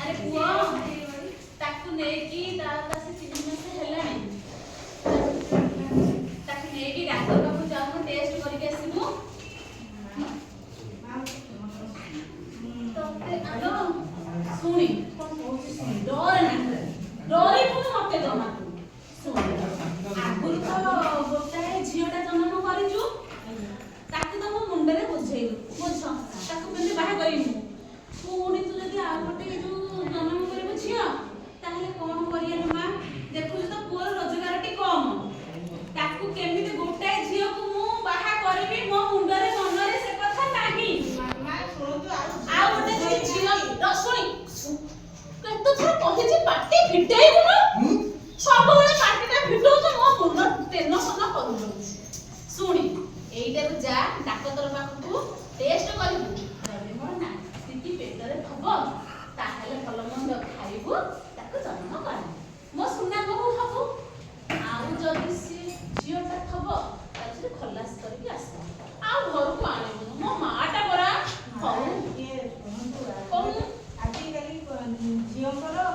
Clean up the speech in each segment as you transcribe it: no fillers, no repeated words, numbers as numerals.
अरे पुआ ताकू नेकी ता से 3 मास हेलानी ताकू नेकी डॉक्टर बाबू जाऊ टेस्ट करके आसीबू तो आलो सुनी कोन होची सुनी डर ना डरे को मते दमा सुनी आगुर तो गोटाए झियोटा जन्म करिजु ताकू तो मो मुंडरे बुझेइलु बुझ ताकू केमि बाहा करिमु पुणी तू जदि आ गोटे जो जन्म करिबु झियो ताहले कोन करिया लो मां देखु तो पुअर रोजगार टी कम ताकू केमि गोटाए झियो को मु बाहा करबी मो मुंडरे मनरे से कथा नाही मां सुनो तो आ गोटे जो झियो रसुणी कतो थोड़ा कहि जे पाटी फिटेइबु न सब बेले पाटीटा फिटौ तो मो मुंड टेंशन करू सुनी एइटा को जा डाक्टर पाखु टेस्ट करिबु जदि मोर ना स्थिति पेटरे थबो ताहले भलो मंद खाइबु ताको जन्म कर मो सुना बहु हबु आउ जदि से जियोटा थबो तासे खलास करके आस आ घर को आनिबु मो माटा बरा हौ ये कोन आजि काली जियो करो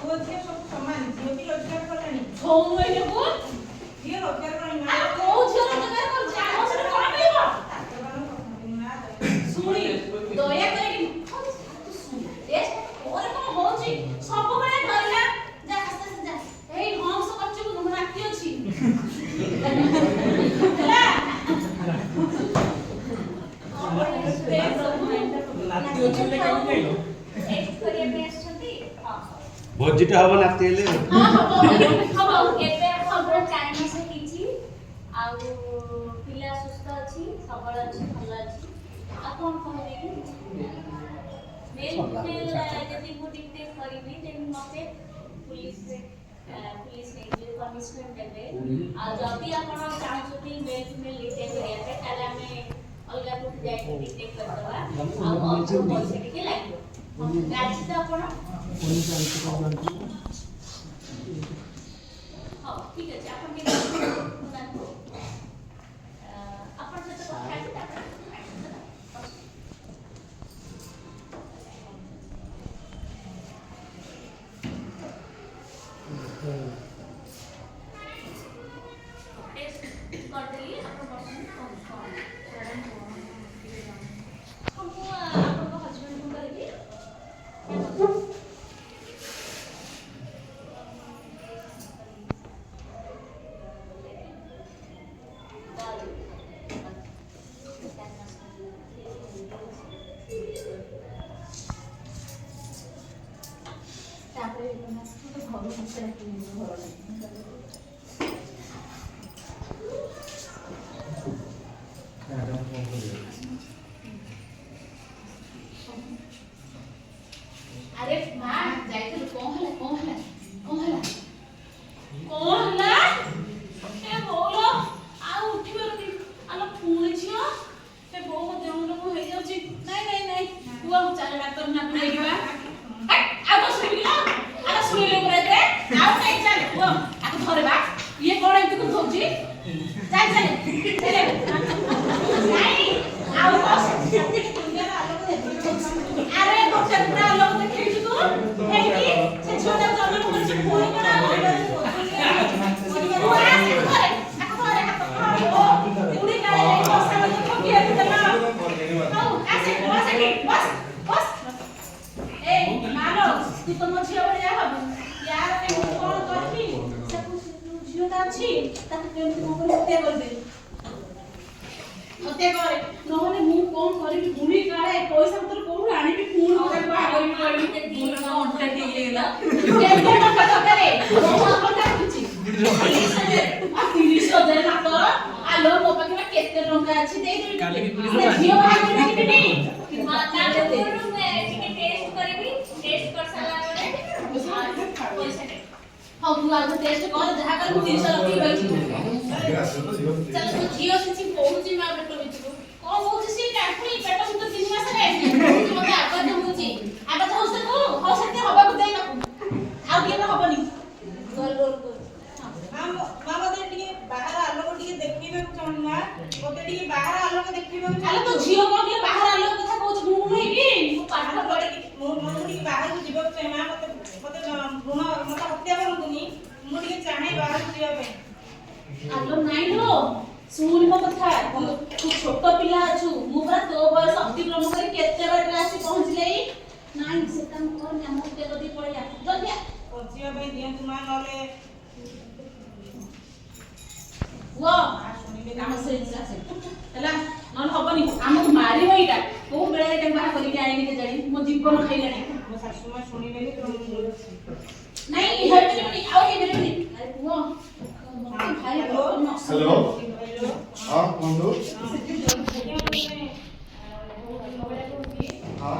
वो जे सब समान जियो भी रोजगार करलानी छोनु एले को जियो रोजगार करलानी आ को जियो रोजगार कर जा हम से कोन कहिबो सुनी दया करे टेस्ट और कोन होची सब बेले करला जा आस्ते आस्ते जा एई हंस कच्चू को तुम राखी अछि ହେଲା नाती अछि ले केउ गेलो एक करिया पे आछथि हां भोजिटा हबो नाती हेले हां हबो एबे खबर टाइम से किछि आ पिला सुस्थ अछि सबल अछि भल अछि आ कोन कहबे कि मेल यदि वो डिक्टेट करिबी देन मते पुलिस ने जे कमिश्नर देबे आ जदि आपण चाहछथि मेल फीमेल डिक्टेट करिया पे ताले हमें अलगा को जाय के डिक्टेट कर दवा आ आपको पैसे के लागियो राजी तो आपण पुलिस आइतो जानती हां ठीक है आपण के आपण से तो କଥା है टेस्ट कर देली आपण पर्सन कौन हम आपण को हस्बैंड को कहबी तापर ना तो घर हस्ते घर अरे मां जाइते कोन हला ए बोलो आ उठिबे रे आलो पुणी छियो ए बो को देउ लोग हे जाउची नहीं तू चल डॉक्टर ना बुलाइबा आ तो सुनिला आला सुनिले परे आ नहीं चल वो आ तो धरे बा ये कोन एंती को धोची चल नहीं आओ बस अरे डॉक्टर ना लोग देखे तू हे की से छोटा जन्म करछि फोन करा तू तो मो झियो बड़े हबु यार के कोन करथि से झियो ता अछि ताके केमति मो को हत्या कर दे हत्या करे नहले मु कोन करिबी बुणी काळे पैसा तर कोन आनिबी पूर्ण करे बा करिबी करिबी ते दिन घंटा के गेला केते टका करे कोन कथा किछि आ 30,000 ना तो आलो मो पाके केते टका अछि दे दे झियो बाहा करिबी कि हां ना दे टिके टेस्ट करिबी टेस्ट कर साला रे पैसा दे हां तू आगो टेस्ट कर जहा कर 300 रखी बैठी चल तो जियो से पहुंची मा बेटो बिचको कोन होची सी टाकुनी पेट में तो 3 मास रे मते आबाद होची आबाद होस को हो सकते हबा को दे ना आ के ना हबनी गोल गोल मामा दे टिके बाहर आलो को टिके देखिबे को चाहना ओते टिके बाहर आलो को देखिबे को आलो तो जियो को के बाहर आलो कथा कहू मु नहीं की मु पाठ पढ़े मु टिके ବାହାରକୁ ଯିବାକୁ ଚାହେଁ ମା ମତେ ମତେ ଭ୍ରୂଣ ମତେ ହତ୍ୟା କରନ୍ତୁନି ମୁଁ ଟିକେ ଚାହେଁ ବାହାରକୁ ଯିବା ପାଇଁ ଆଲୋ ନାଇଁ ଲୋ ଶୁଣ ମୋ କଥା ତୁ ଛୋଟ ପିଲା ଅଛୁ ମୁଁ ପୁରା ତୋ ବୟସ ଅତିକ୍ରମ କରି କେତେ ବାଟରେ ଆସି ପହଞ୍ଚିଲେ ନାଇଁ ସେଟା ମୁଁ କରନି ଆମ ଟିକେ ଯଦି ପଳେଇଆ ଜଲ୍ଦି ପହଞ୍ଚିବା ପାଇଁ ଦିଅନ୍ତୁ ମା ନହେଲେ वो ଶୁଣିବେ କାମ ସେ ଆସେ ହେଲା ନହେଲେ ହବନି ଆମକୁ ମାରିବ ଏଇଟା କୋଉ ବେଳରେ ଟାଇମ୍ ବାହା କରିକି ଆଣିକି କେ ଜାଣି ମୋ ଜୀବନ ଖାଇଲାଣି ମୋ ଶାଶୁ ମା ଶୁଣିବେନି ତ ନାଇଁ ହେବନି ଆଉ ହେବନି ଆରେ ପୁଅ ଭାଇ हेलो हाँ बंधु हाँ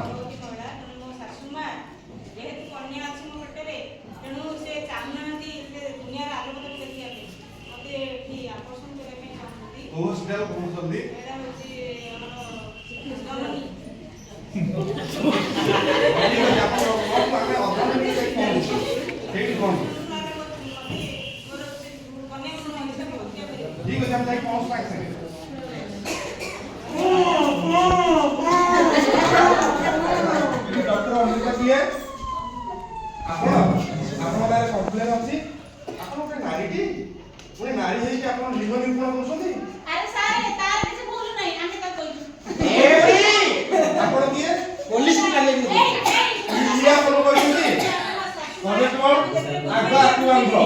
तो हॉस्पिटल कौन जल्दी ठीक है हम जाके पहुंच पाएंगे डॉक्टर अमृता जी है आपण आपण बारे कंप्लेन अछि आपण के नारी की पुणे नारी है कि आपण लिंग निरूपण करछथि अरे सारे तार किछ बोलू नै आमे का कहि आपण किए पुलिस की काले की ये आपण कहछथि कॉलेज आगा आकु आंध्र